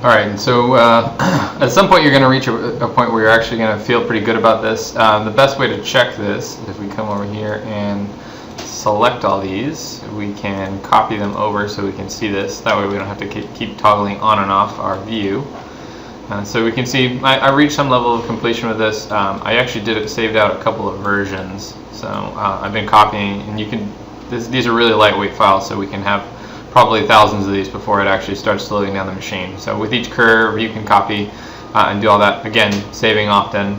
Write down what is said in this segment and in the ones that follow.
Alright, and so at some point you're going to reach a point where you're actually going to feel pretty good about this. The best way to check this is if we come over here and select all these, we can copy them over so we can see this. That way we don't have to keep toggling on and off our view. So we can see I reached some level of completion with this. I actually saved out a couple of versions. So I've been copying, and you can. These are really lightweight files, so we can have probably thousands of these before it actually starts slowing down the machine. So with each curve, you can copy and do all that. Again, saving often.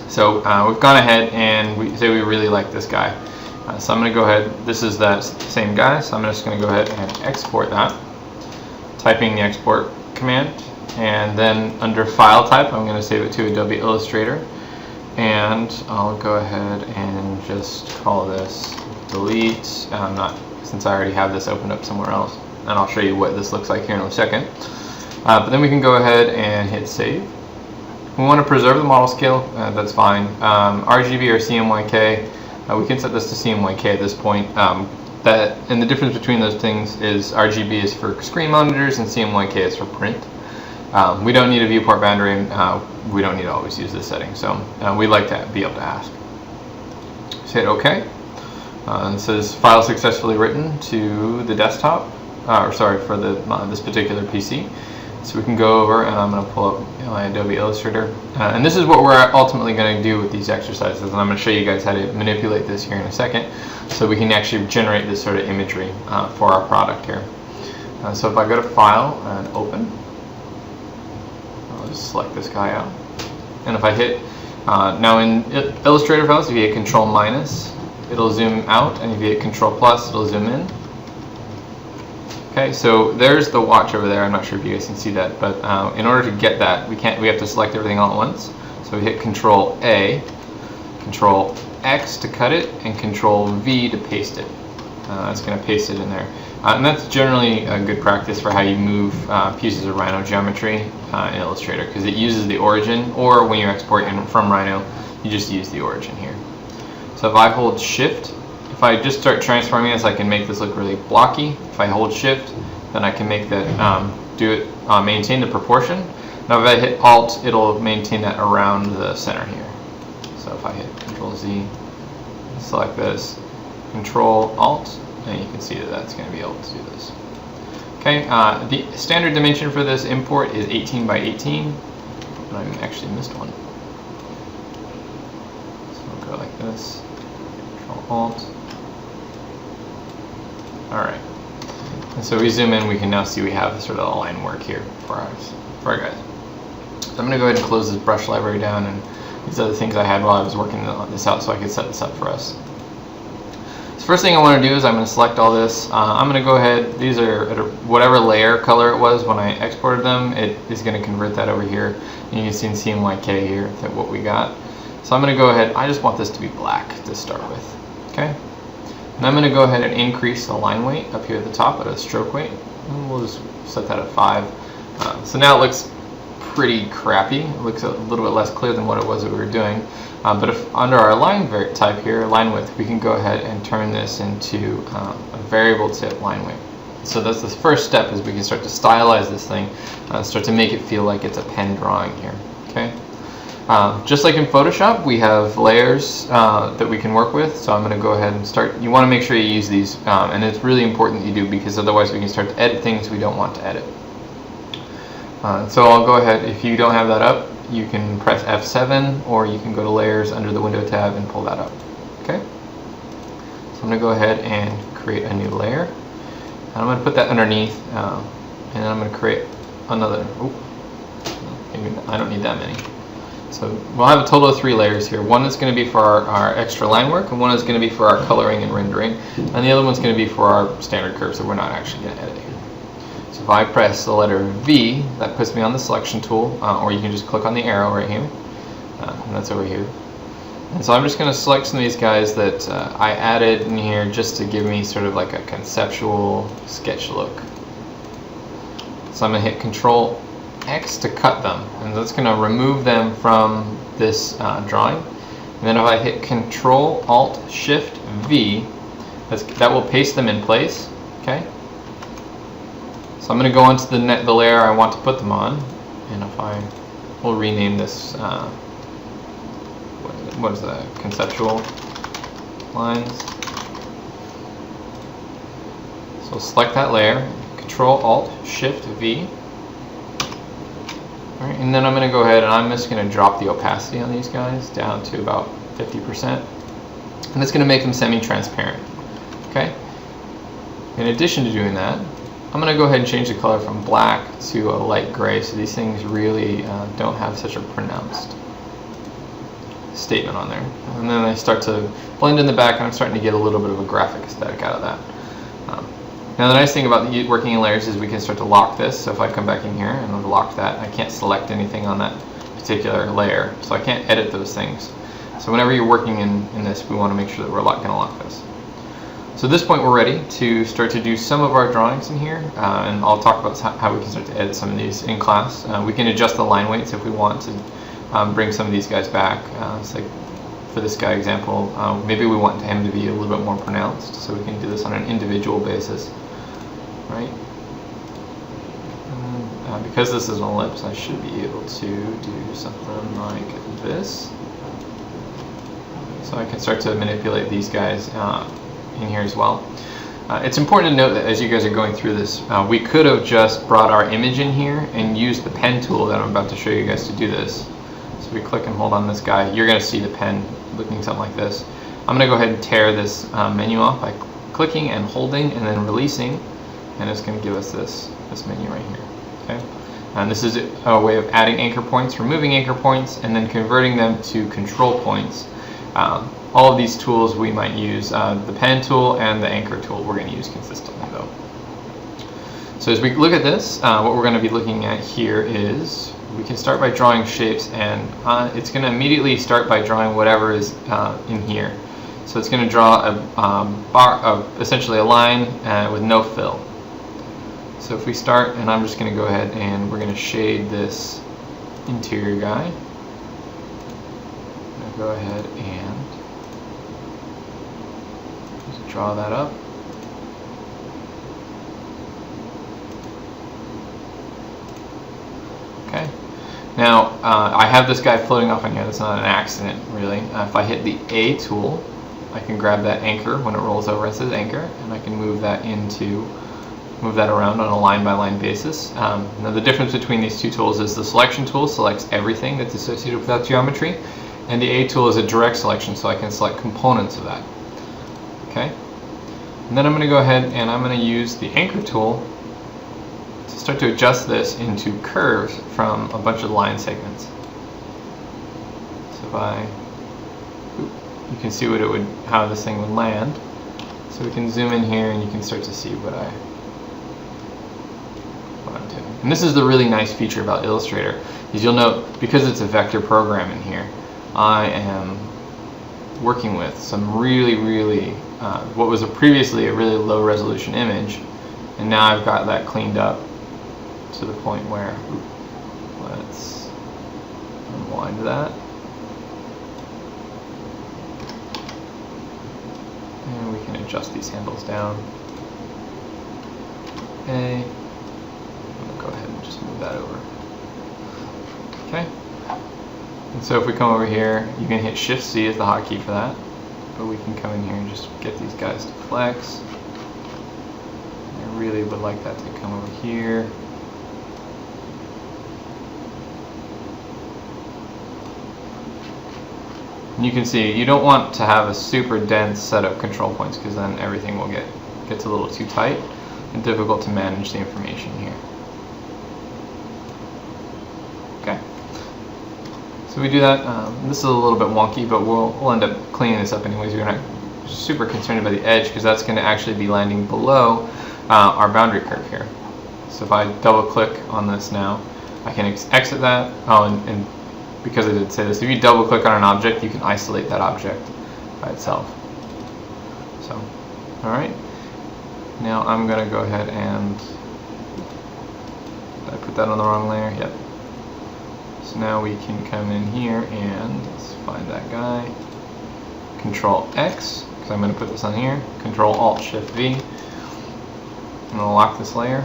So we've gone ahead and we say we really like this guy. So I'm going to go ahead. This is that same guy. So I'm just going to go ahead and export that. Typing the export command, and then under file type, I'm going to save it to Adobe Illustrator. And I'll go ahead and just call this delete. Since I already have this opened up somewhere else, and I'll show you what this looks like here in a second. But then we can go ahead and hit save. We want to preserve the model scale, that's fine. RGB or Cmyk, we can set this to Cmyk at this point. And the difference between those things is RGB is for screen monitors and Cmyk is for print. We don't need a viewport boundary, and we don't need to always use this setting, so we'd like to be able to ask. Just hit OK. It says file successfully written to the desktop, for this particular PC. So we can go over, and I'm going to pull up my Adobe Illustrator. And this is what we're ultimately going to do with these exercises, and I'm going to show you guys how to manipulate this here in a second, so we can actually generate this sort of imagery for our product here. So if I go to File and Open, I'll just select this guy out. And if I hit, now in Illustrator files, if you hit Control minus, it'll zoom out, and if you hit Control plus, it'll zoom in. Okay, so there's the watch over there. I'm not sure if you guys can see that, but in order to get that, we have to select everything all at once. So we hit Control A, Control X to cut it, and Control V to paste it. That's going to paste it in there. And that's generally a good practice for how you move pieces of Rhino geometry in Illustrator, because it uses the origin, or when you export from Rhino, you just use the origin here. So if I hold Shift, if I just start transforming this, I can make this look really blocky. If I hold Shift, then I can make that maintain the proportion. Now if I hit Alt, it'll maintain that around the center here. So if I hit Control Z, select this, Control Alt, and you can see that that's going to be able to do this. Okay, the standard dimension for this import is 18 by 18. I actually missed one. So we'll go like this. Control Alt. Alright. And so we zoom in, we can now see we have sort of a line work here for our guys. So I'm going to go ahead and close this brush library down and these other things I had while I was working this out so I could set this up for us. So first thing I want to do is I'm going to select all this. I'm going to go ahead, these are at whatever layer color it was when I exported them, it is going to convert that over here. And you can see in Cmyk here that what we got. So I'm going to go ahead, I just want this to be black to start with. Okay? And I'm going to go ahead and increase the line weight up here at the top at a stroke weight. And we'll just set that at 5. So now it looks pretty crappy. It looks a little bit less clear than what it was that we were doing. But if under our line type here, line width, we can go ahead and turn this into a variable tip line weight. So that's the first step, is we can start to stylize this thing, start to make it feel like it's a pen drawing here. Okay. Just like in Photoshop, we have layers that we can work with. So I'm going to go ahead and start. You want to make sure you use these, and it's really important that you do, because otherwise we can start to edit things we don't want to edit. So I'll go ahead, if you don't have that up, you can press F7, or you can go to Layers under the Window tab and pull that up. Okay. So I'm going to go ahead and create a new layer. And I'm going to put that underneath, and then I'm going to create another. Maybe I don't need that many. So we'll have a total of 3 layers here. One is going to be for our extra line work, and one is going to be for our coloring and rendering, and the other one's going to be for our standard curves that we're not actually going to edit here. So if I press the letter V, that puts me on the selection tool, or you can just click on the arrow right here, and that's over here. And so I'm just going to select some of these guys that I added in here just to give me sort of like a conceptual sketch look. So I'm going to hit Control X to cut them, and that's going to remove them from this drawing. And then if I hit Control Alt Shift V, that will paste them in place. Okay. So I'm going to go onto the layer I want to put them on, and we'll rename this, what is that, conceptual lines. So select that layer, Control-Alt-Shift-V. Alright, and then I'm going to go ahead and I'm just going to drop the opacity on these guys down to about 50%. And it's going to make them semi-transparent. Okay? In addition to doing that, I'm going to go ahead and change the color from black to a light gray, so these things really don't have such a pronounced statement on there. And then I start to blend in the back, and I'm starting to get a little bit of a graphic aesthetic out of that. Now the nice thing about working in layers is we can start to lock this. So if I come back in here and I've locked that, I can't select anything on that particular layer, so I can't edit those things. So whenever you're working in this, we want to make sure that we're going to lock this. So at this point we're ready to start to do some of our drawings in here, and I'll talk about how we can start to edit some of these in class. We can adjust the line weights if we want to bring some of these guys back. So like for this guy example, maybe we want him to be a little bit more pronounced, so we can do this on an individual basis. Right? Because this is an ellipse, I should be able to do something like this. So I can start to manipulate these guys in here as well. It's important to note that as you guys are going through this, we could have just brought our image in here and used the pen tool that I'm about to show you guys to do this. So we click and hold on this guy. You're going to see the pen looking something like this. I'm going to go ahead and tear this menu off by clicking and holding and then releasing. And it's going to give us this menu right here. Okay, and this is a way of adding anchor points, removing anchor points, and then converting them to control points. All of these tools we might use, the pen tool and the anchor tool we're going to use consistently though. So as we look at this, what we're going to be looking at here is we can start by drawing shapes, and it's going to immediately start by drawing whatever is in here. So it's going to draw essentially a line with no fill. So if we start, and I'm just going to go ahead and we're going to shade this interior guy. I'm going to go ahead and just draw that up. Okay. Now I have this guy floating off on here. That's not an accident, really. If I hit the A tool, I can grab that anchor when it rolls over. It says anchor, and I can move that around on a line-by-line basis. Now the difference between these two tools is the selection tool selects everything that's associated with that geometry, and the A tool is a direct selection, so I can select components of that. Okay, and then I'm going to go ahead and I'm going to use the anchor tool to start to adjust this into curves from a bunch of line segments. So you can see how this thing would land. So we can zoom in here and you can start to see what I'm doing. And this is the really nice feature about Illustrator, is you'll note, because it's a vector program in here, I am working with some really, what was previously a really low resolution image, and now I've got that cleaned up to the point where, let's unwind that. And we can adjust these handles down. Okay. I'm going to go ahead and just move that over. Okay. And so if we come over here, you can hit Shift-C as the hotkey for that. But we can come in here and just get these guys to flex. I really would like that to come over here. And you can see you don't want to have a super dense set of control points, because then everything will gets a little too tight and difficult to manage the information here. Okay, so we do that. This is a little bit wonky, but we'll end up cleaning this up anyways. We're not super concerned about the edge, because that's going to actually be landing below our boundary curve here. So if I double click on this now, I can exit that. Oh, and because I did say this, if you double click on an object, you can isolate that object by itself. So, alright. Now I'm going to go ahead and, did I put that on the wrong layer? Yep. So now we can come in here and let's find that guy. Control X, because I'm going to put this on here. Control Alt Shift V. I'm going to lock this layer.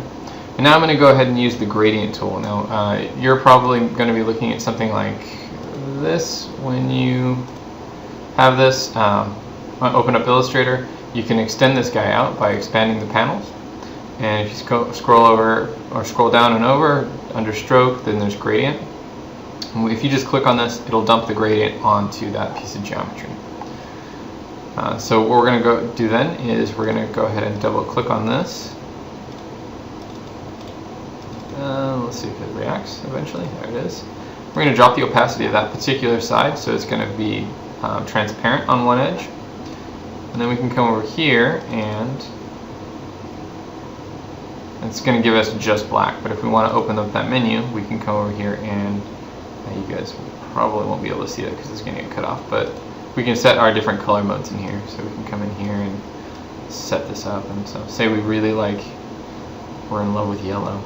And now I'm going to go ahead and use the gradient tool. Now you're probably going to be looking at something like this when you have this. Open up Illustrator. You can extend this guy out by expanding the panels. And if you scroll over or scroll down and over under stroke, then there's gradient. And if you just click on this, it'll dump the gradient onto that piece of geometry. So what we're going to go do then is we're going to go ahead and double click on this. Let's see if it reacts eventually. There it is. We're going to drop the opacity of that particular side, so it's going to be transparent on one edge. And then we can come over here and it's going to give us just black. But if we want to open up that menu, we can come over here and you guys probably won't be able to see it because it's going to get cut off. But we can set our different color modes in here. So we can come in here and set this up. And so say we really like, we're in love with yellow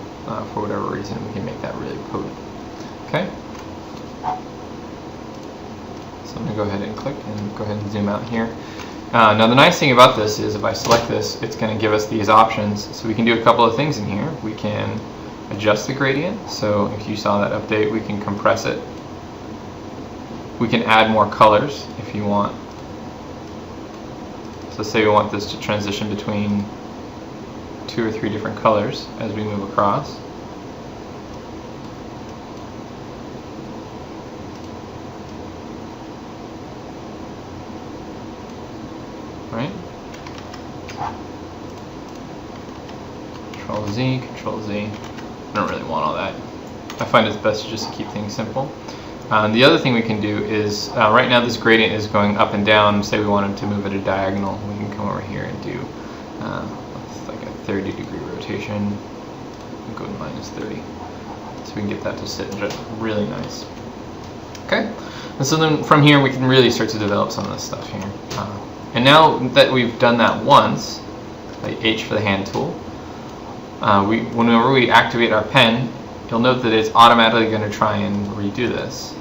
for whatever reason, we can make that really potent. Okay. So I'm going to go ahead and click and go ahead and zoom out here. Now the nice thing about this is if I select this, it's going to give us these options. So we can do a couple of things in here. We can adjust the gradient. So if you saw that update, we can compress it. We can add more colors if you want. So say we want this to transition between 2 or 3 different colors as we move across. Right? Control Z, Control Z. I don't really want all that. I find it's best just to keep things simple. The other thing we can do is, right now this gradient is going up and down. Say we wanted to move it a diagonal, we can come over here and do like a 30-degree rotation and go to -30. So we can get that to sit just really nice. Okay, and so then from here we can really start to develop some of this stuff here. And now that we've done that once, like H for the hand tool, whenever we activate our pen, you'll note that it's automatically going to try and redo this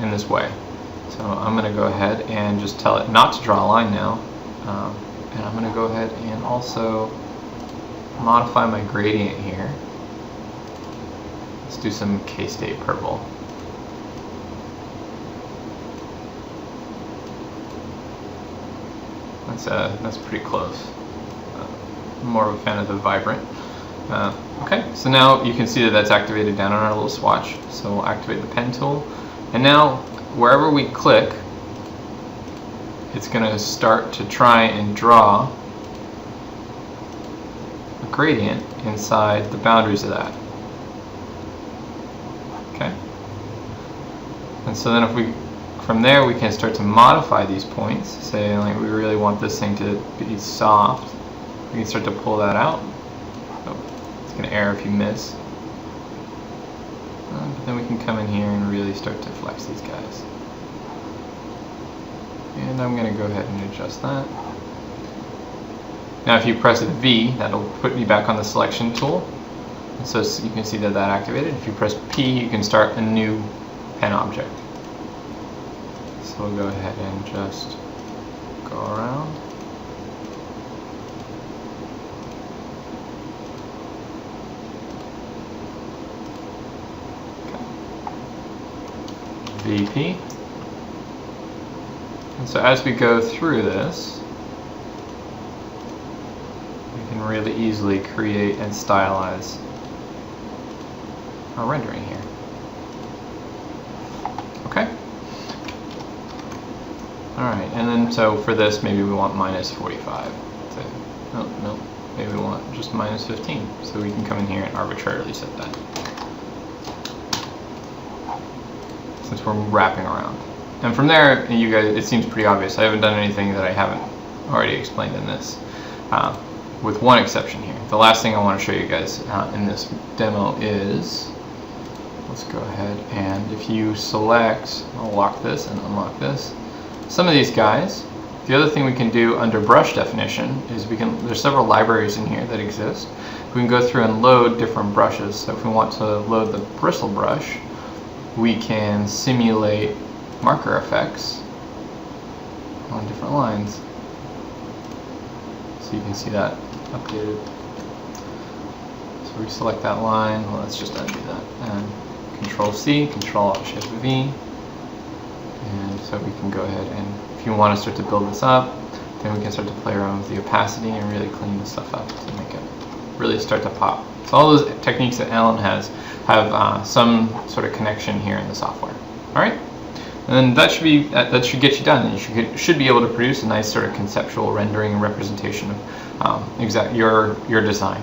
in this way. So I'm going to go ahead and just tell it not to draw a line now, and I'm going to go ahead and also modify my gradient here. Let's do some K-State purple. That's pretty close. I'm more of a fan of the vibrant. Okay, so now you can see that that's activated down on our little swatch. So we'll activate the pen tool. And now, wherever we click, it's going to start to try and draw a gradient inside the boundaries of that. Okay? And so then if we, from there, we can start to modify these points. Say, like, we really want this thing to be soft. We can start to pull that out. It's going to error if you miss. But then we can come in here and really start to flex these guys. And I'm going to go ahead and adjust that. Now if you press V, that'll put me back on the selection tool. And so you can see that activated. If you press P, you can start a new pen object. So we'll go ahead and just go around. VP. And so as we go through this, we can really easily create and stylize our rendering here. Okay. Alright, and then so for this maybe we want -45. No, maybe we want just -15. So we can come in here and arbitrarily set that. Since we're wrapping around. And from there, you guys, it seems pretty obvious. I haven't done anything that I haven't already explained in this, with one exception here. The last thing I want to show you guys in this demo is, let's go ahead and if you select, I'll lock this and unlock this, some of these guys, the other thing we can do under brush definition is there's several libraries in here that exist. We can go through and load different brushes. So if we want to load the bristle brush, we can simulate marker effects on different lines. So you can see that updated. So So we select that line. Well, let's just undo that. And Control C, Control Alt Shift V. And so we can go ahead and, if you want to start to build this up, then we can start to play around with the opacity and really clean this stuff up to make it really start to pop. So all those techniques that Alan has have some sort of connection here in the software. All right, and then that should get you done. You should be able to produce a nice sort of conceptual rendering and representation of your design.